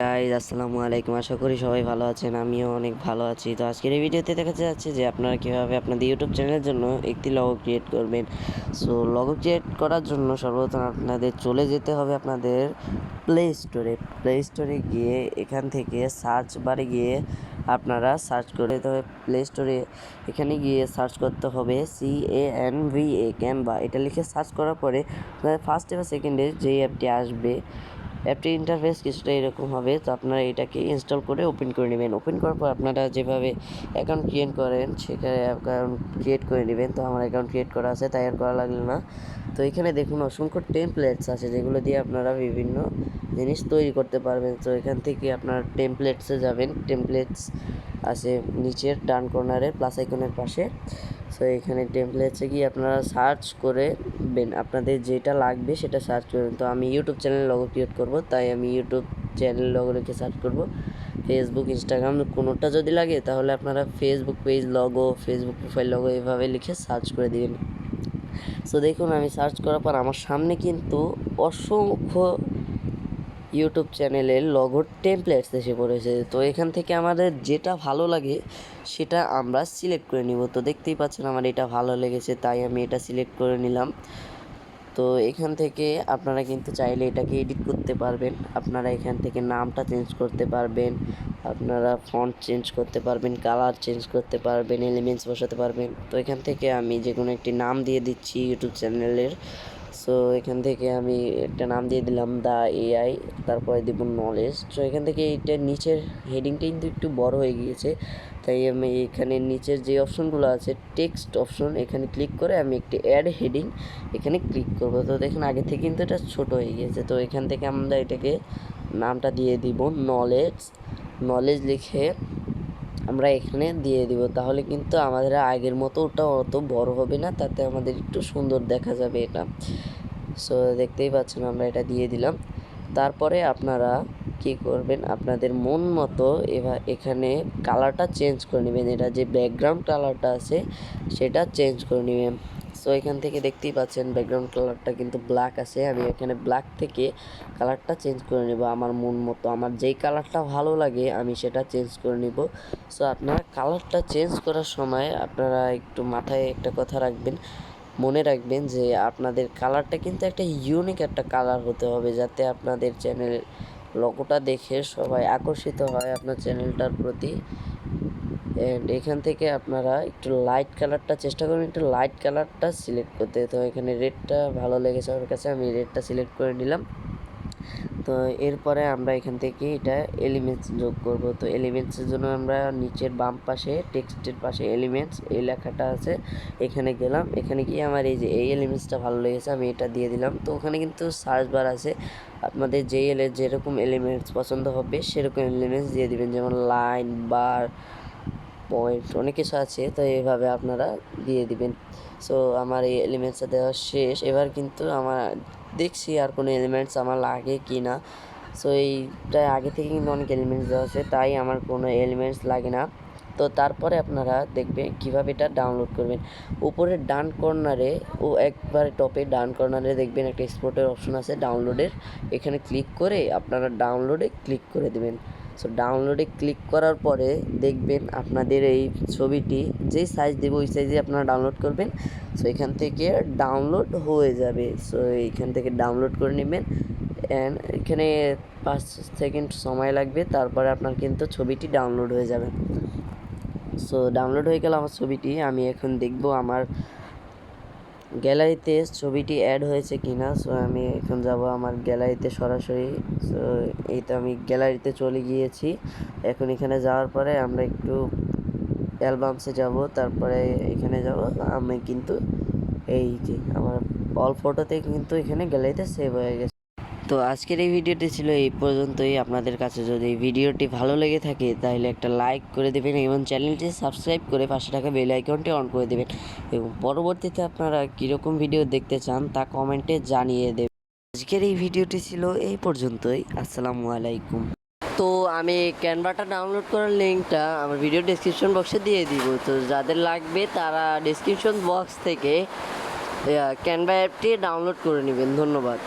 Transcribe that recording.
Guys আসসালামু আলাইকুম। আশা করি সবাই ভালো আছেন, আমিও অনেক ভালো আছি। তো আজকের এই ভিডিওতে দেখাতে যাচ্ছে যে আপনারা কীভাবে আপনাদের ইউটিউব চ্যানেলের জন্য একটি লগো ক্রিয়েট করবেন। সো লগো ক্রিয়েট করার জন্য সর্বপ্রথম আপনাদের চলে যেতে হবে আপনাদের প্লে স্টোরে গিয়ে এখান থেকে সার্চ বারে গিয়ে আপনারা সার্চ করে তবে প্লে স্টোরে এখানে গিয়ে সার্চ করতে হবে CANVA ক্যানভা। এটা লিখে সার্চ করার পরে ফার্স্টে বা সেকেন্ডে যেই অ্যাপটি আসবে, অ্যাপটির ইন্টারফেস কিছুটা এরকম হবে। তো আপনারা এটাকে ইনস্টল করে ওপেন করে নেবেন। ওপেন করার পর আপনারা যেভাবে অ্যাকাউন্ট ক্রিয়েট করেন সেখানে অ্যাকাউন্ট ক্রিয়েট করে নেবেন। তো আমার অ্যাকাউন্ট ক্রিয়েট করা আছে, তাই আর করা লাগলো না। তো এখানে দেখুন অসংখ্য টেমপ্লেটস আছে যেগুলো দিয়ে আপনারা বিভিন্ন জিনিস তৈরি করতে পারবেন। তো এখান থেকে আপনারা টেমপ্লেটসে যাবেন। টেমপ্লেটস আছে নিচের ডান কর্নারে প্লাস আইকনের পাশে। সো এখানে টেমপ্লেটসে গিয়ে আপনারা সার্চ করবেন, আপনাদের যেটা লাগবে সেটা সার্চ করবেন। তো আমি ইউটিউব চ্যানেল লগো ক্রিয়েট করব, তাই আমি ইউটিউব চ্যানেল লগো লিখে সার্চ করব। ফেসবুক, ইনস্টাগ্রাম কোনোটা যদি লাগে তাহলে আপনারা Facebook page logo, Facebook profile logo এভাবে লিখে সার্চ করে দিবেন। সো দেখুন আমি সার্চ করার পর আমার সামনে কিন্তু অসংখ্য ইউটিউব চ্যানেলের লগোর টেমপ্লেটস এসে পড়েছে। তো এখান থেকে আমাদের যেটা ভালো লাগে সেটা আমরা সিলেক্ট করে নিব। তো দেখতেই পাচ্ছেন আমার এটা ভালো লেগেছে, তাই আমি এটা সিলেক্ট করে নিলাম। তো এখান থেকে আপনারা কিন্তু চাইলে এটাকে এডিট করতে পারবেন। আপনারা এখান থেকে নামটা চেঞ্জ করতে পারবেন, আপনারা ফন্ট চেঞ্জ করতে পারবেন, কালার চেঞ্জ করতে পারবেন, এলিমেন্টস বসাতে পারবেন। তো এখান থেকে আমি যে কোনো একটি নাম দিয়ে দিচ্ছি ইউটিউব চ্যানেলের। সো এখান থেকে আমি একটা নাম দিয়ে দিলাম দ্য AI, তারপরে দেব নলেজ। সো এখান থেকে এইটার নিচের হেডিংটা কিন্তু একটু বড় হয়ে গিয়েছে, তাই আমি এখানে নিচের যে অপশনগুলো আছে টেক্সট অপশন, এখানে ক্লিক করে আমি একটি অ্যাড হেডিং এখানে ক্লিক করব। তো দেখুন আগে থেকে কিন্তু এটা ছোট হয়ে গিয়েছে। তো এখান থেকে আমরা এটাকে নামটা দিয়ে দিব নলেজ লিখে আমরা এখানে দিয়ে দিব। তাহলে কিন্তু আমাদের আগের মতো ওটা অত বড় হবে না, তাতে আমাদের একটু সুন্দর দেখা যাবে এটা। সো দেখতেই পাচ্ছেন আমরা এটা দিয়ে দিলাম। তারপরে আপনারা কি করবেন, আপনাদের মন মতো এবার এখানে কালারটা চেঞ্জ করে নেবেন। এটা যে ব্যাকগ্রাউন্ড কালারটা আছে সেটা চেঞ্জ করে নেবেন। সো এখান থেকে দেখতেই পাচ্ছেন ব্যাকগ্রাউন্ড কালারটা কিন্তু ব্ল্যাক আছে। আমি এখানে ব্ল্যাক থেকে কালারটা চেঞ্জ করে নেব আমার মন মতো, আমার যেই কালারটা ভালো লাগে আমি সেটা চেঞ্জ করে নেব। সো আপনারা কালারটা চেঞ্জ করার সময় আপনারা একটু মাথায় একটা কথা রাখবেন, মনে রাখবেন যে আপনাদের কালারটা কিন্তু একটা ইউনিক একটা কালার হতে হবে, যাতে আপনাদের চ্যানেলের লোগোটা দেখে সবাই আকর্ষিত হয় আপনার চ্যানেলটার প্রতি। অ্যান্ড এখান থেকে আপনারা একটু লাইট কালারটা চেষ্টা করবেন, একটু লাইট কালারটা সিলেক্ট করতে। তো এখানে রেডটা ভালো লেগেছে আমার কাছে, আমি রেডটা সিলেক্ট করে নিলাম। তো এরপরে আমরা এখান থেকে এটা এলিমেন্টস যোগ করব। তো এলিমেন্টসের জন্য আমরা নিচের বাম পাশে টেক্সটের পাশে এলিমেন্টস এই লেখাটা আছে, এখানে গেলাম। এখানে গিয়ে আমার এই যে এই এলিমেন্টসটা ভালো লেগেছে, আমি এটা দিয়ে দিলাম। তো ওখানে কিন্তু সার্চ বার আছে, আপনাদের যেরকম এলিমেন্টস পছন্দ হবে সেরকম এলিমেন্টস দিয়ে দিবেন, যেমন লাইন, বার, পয়েন্ট, অনেক কিছু আছে। তো এইভাবে আপনারা দিয়ে দিবেন। সো আমার এই এলিমেন্টসটা দেওয়া শেষ। এবার কিন্তু আমার দেখছি আর কোনো এলিমেন্টস আমার লাগে কি না। সো এইটা আগে থেকে কিন্তু অনেক এলিমেন্টস দেওয়া আছে, তাই আমার কোনো এলিমেন্টস লাগে না। তো তারপরে আপনারা দেখবেন কীভাবে এটা ডাউনলোড করবেন। উপরের ডান কর্নারে ও একবারে টপে ডান কর্নারে দেখবেন একটা এক্সপোর্টের অপশন আছে ডাউনলোডের, এখানে ক্লিক করে আপনারা ডাউনলোডে ক্লিক করে দেবেন। সো ডাউনলোডে ক্লিক করার পরে দেখবেন আপনাদের এই ছবিটি যেই সাইজ দেবো ওই সাইজে আপনারা ডাউনলোড করবেন। সো এখান থেকে ডাউনলোড হয়ে যাবে। সো এইখান থেকে ডাউনলোড করে নেবেন অ্যান্ড এখানে 5 সেকেন্ড সময় লাগবে, তারপরে আপনার কিন্তু ছবিটি ডাউনলোড হয়ে যাবে। সো ডাউনলোড হয়ে গেল আমার ছবিটি। আমি এখন দেখব আমার গ্যালারিতে ছবিটি অ্যাড হয়েছে কিনা। সো আমি এখন যাব আমার গ্যালারিতে সরাসরি। সো এই তো আমি গ্যালারিতে চলে গিয়েছি। এখন এখানে যাওয়ার পরে আমরা একটু অ্যালবামসে যাব, তারপরে এখানে যাব। আমি কিন্তু এই যে আমার অল ফটোতে কিন্তু এখানে গ্যালারিতে সেভ হয়ে গেছে। তো আজকের এই ভিডিওটি ছিল এই পর্যন্তই। আপনাদের কাছে যদি এই ভিডিওটি ভালো লেগে থাকে তাহলে একটা লাইক করে দেবেন এবং চ্যানেলটি সাবস্ক্রাইব করে পাশে থাকা বেল আইকনটি অন করে দেবেন, এবং পরবর্তীতে আপনারা কীরকম ভিডিও দেখতে চান তা কমেন্টে জানিয়ে দেবেন। আজকের এই ভিডিওটি ছিল এই পর্যন্তই। আসসালামু আলাইকুম। তো আমি ক্যানভাটা ডাউনলোড করার লিঙ্কটা আমার ভিডিও ডেসক্রিপশন বক্সে দিয়ে দিব। তো যাদের লাগবে তারা ডেসক্রিপশন বক্স থেকে ক্যানভা অ্যাপটি ডাউনলোড করে নেবেন। ধন্যবাদ।